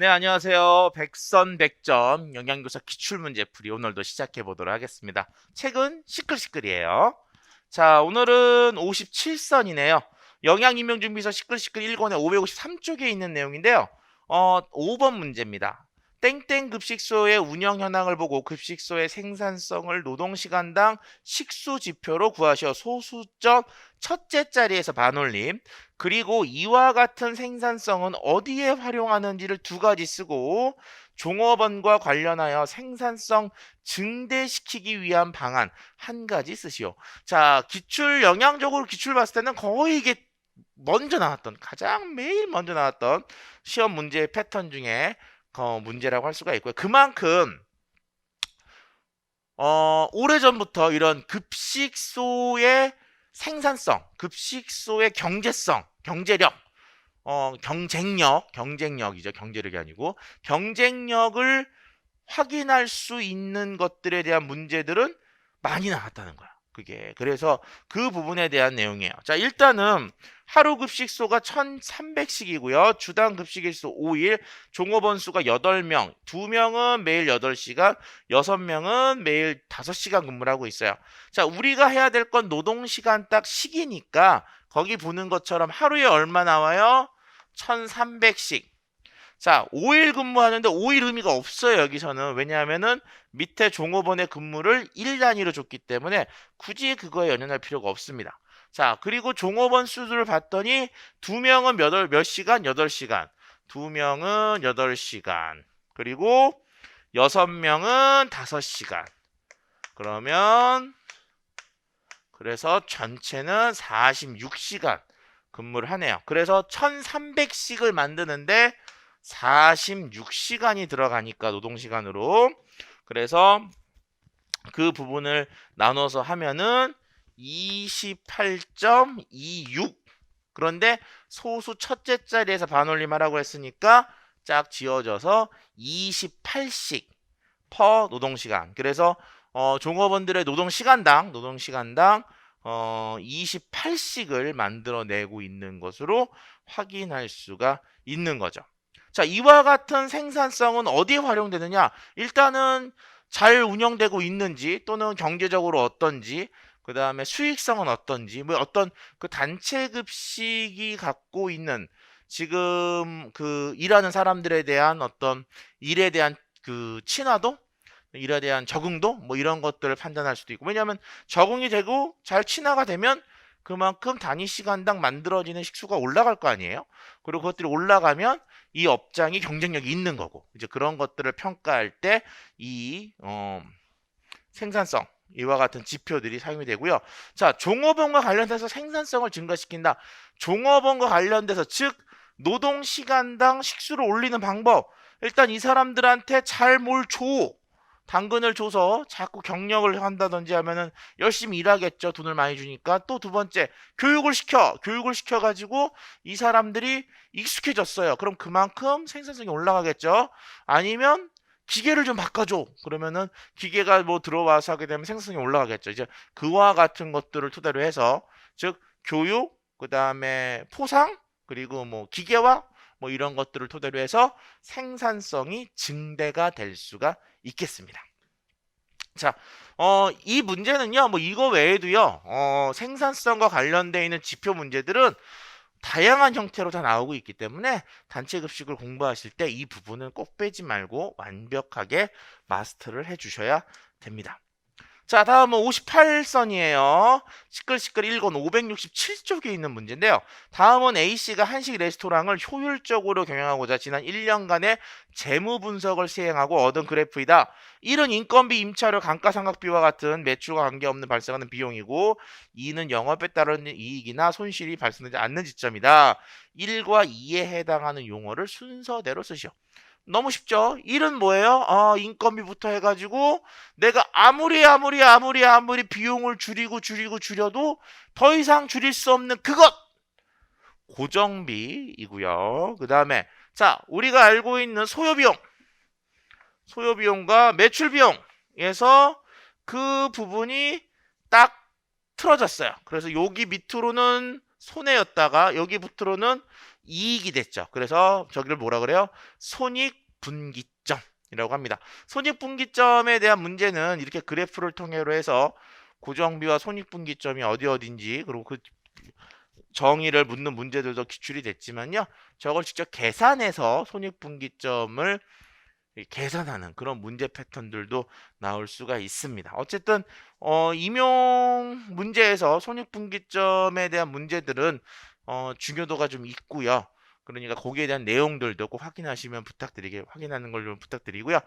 네, 안녕하세요. 백선백점 영양교사 기출문제풀이 오늘도 시작해 보도록 하겠습니다. 책은 시끌시끌이에요. 자, 오늘은 57선이네요. 영양임용준비서 시끌시끌 1권의 553쪽에 있는 내용인데요. 5번 문제입니다. 땡땡 급식소의 운영 현황을 보고 급식소의 생산성을 노동시간당 식수 지표로 구하시어 소수점 첫째 자리에서 반올림, 그리고 이와 같은 생산성은 어디에 활용하는지를 두 가지 쓰고 종업원과 관련하여 생산성 증대시키기 위한 방안 한 가지 쓰시오. 자, 기출 영양적으로 기출 봤을 때는 거의 이게 먼저 나왔던, 가장 매일 먼저 나왔던 시험 문제 패턴 중에 문제라고 할 수가 있고요. 그만큼 오래전부터 이런 급식소의 생산성, 급식소의 경제성, 경제력, 경쟁력이죠. 경제력이 아니고 경쟁력을 확인할 수 있는 것들에 대한 문제들은 많이 나왔다는 거야. 그게 그래서 그 부분에 대한 내용이에요. 자, 일단은 하루 급식소가 1300식이고요. 주당 급식일수 5일, 종업원 수가 8명, 2명은 매일 8시간, 6명은 매일 5시간 근무를 하고 있어요. 자, 우리가 해야 될 건 노동시간 딱 식이니까 거기 보는 것처럼 하루에 얼마 나와요? 1300식. 자, 5일 근무하는데 5일 의미가 없어요, 여기서는. 왜냐하면은 밑에 종업원의 근무를 1 단위로 줬기 때문에 굳이 그거에 연연할 필요가 없습니다. 자, 그리고 종업원 수를 봤더니 2명은 몇 시간? 8시간. 2명은 8시간. 그리고 6명은 5시간. 그러면 그래서 전체는 46시간 근무를 하네요. 그래서 1300씩을 만드는데 46시간이 들어가니까 노동시간으로. 그래서 그 부분을 나눠서 하면은 28.26. 그런데 소수 첫째 자리에서 반올림하라고 했으니까 짝 지어져서 28씩 퍼 노동시간. 그래서 종업원들의 노동시간당 28씩을 만들어내고 있는 것으로 확인할 수가 있는 거죠. 자, 이와 같은 생산성은 어디에 활용되느냐? 일단은 잘 운영되고 있는지 또는 경제적으로 어떤지, 그 다음에 수익성은 어떤지, 뭐 어떤 그 단체 급식이 갖고 있는 지금 그 일하는 사람들에 대한 어떤 일에 대한 그 친화도, 일에 대한 적응도, 뭐 이런 것들을 판단할 수도 있고. 왜냐하면 적응이 되고 잘 친화가 되면 그만큼 단위 시간당 만들어지는 식수가 올라갈 거 아니에요. 그리고 그것들이 올라가면 이 업장이 경쟁력이 있는 거고, 이제 그런 것들을 평가할 때 이 생산성, 이와 같은 지표들이 사용이 되고요. 자, 종업원과 관련돼서 생산성을 증가시킨다. 종업원과 관련돼서, 즉 노동시간당 식수를 올리는 방법. 일단 이 사람들한테 잘 뭘 줘. 당근을 줘서 자꾸 경력을 한다든지 하면은 열심히 일하겠죠. 돈을 많이 주니까. 또 두 번째, 교육을 시켜가지고 이 사람들이 익숙해졌어요. 그럼 그만큼 생산성이 올라가겠죠. 아니면 기계를 좀 바꿔줘. 그러면은 기계가 뭐 들어와서 하게 되면 생산성이 올라가겠죠. 이제 그와 같은 것들을 토대로 해서, 즉 교육, 그 다음에 포상, 그리고 뭐 기계화, 뭐 이런 것들을 토대로 해서 생산성이 증대가 될 수가 있겠습니다. 자, 이 문제는요, 뭐 이거 외에도요, 생산성과 관련되어 있는 지표 문제들은 다양한 형태로 다 나오고 있기 때문에 단체 급식을 공부하실 때 이 부분은 꼭 빼지 말고 완벽하게 마스터를 해 주셔야 됩니다. 자, 다음은 58선이에요. 시끌시끌 1권 567쪽에 있는 문제인데요. 다음은 A씨가 한식 레스토랑을 효율적으로 경영하고자 지난 1년간의 재무 분석을 시행하고 얻은 그래프이다. 1은 인건비, 임차료, 감가상각비와 같은 매출과 관계없는 발생하는 비용이고, 2는 영업에 따른 이익이나 손실이 발생하지 않는 지점이다. 1과 2에 해당하는 용어를 순서대로 쓰시오. 너무 쉽죠? 1은 뭐예요? 인건비부터 해가지고 내가 아무리 비용을 줄여도 더 이상 줄일 수 없는 그것! 고정비이고요. 그 다음에 자, 우리가 알고 있는 소요비용과 매출비용에서 그 부분이 딱 틀어졌어요. 그래서 여기 밑으로는 손해였다가 여기부터는 이익이 됐죠. 그래서 저기를 뭐라 그래요? 손익분기점이라고 합니다. 손익분기점에 대한 문제는 이렇게 그래프를 통해로 해서 고정비와 손익분기점이 어딘지 그리고 그 정의를 묻는 문제들도 기출이 됐지만요. 저걸 직접 계산해서 손익분기점을 계산하는 그런 문제 패턴들도 나올 수가 있습니다. 어쨌든 임용 문제에서 손익분기점에 대한 문제들은 중요도가 좀 있고요. 그러니까 거기에 대한 내용들도 꼭 확인하시면 확인하는 걸 좀 부탁드리고요.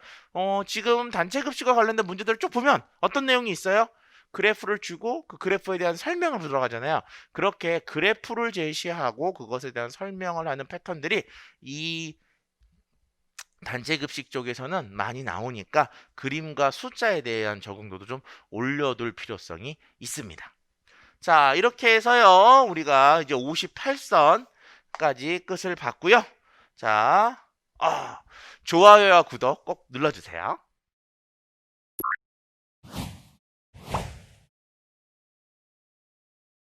지금 단체급식과 관련된 문제들을 쭉 보면 어떤 내용이 있어요? 그래프를 주고 그 그래프에 대한 설명을 들어가잖아요. 그렇게 그래프를 제시하고 그것에 대한 설명을 하는 패턴들이 이 단체급식 쪽에서는 많이 나오니까 그림과 숫자에 대한 적응도도 좀 올려둘 필요성이 있습니다. 자, 이렇게 해서요. 우리가 이제 58선까지 끝을 봤고요. 자, 좋아요와 구독 꼭 눌러주세요.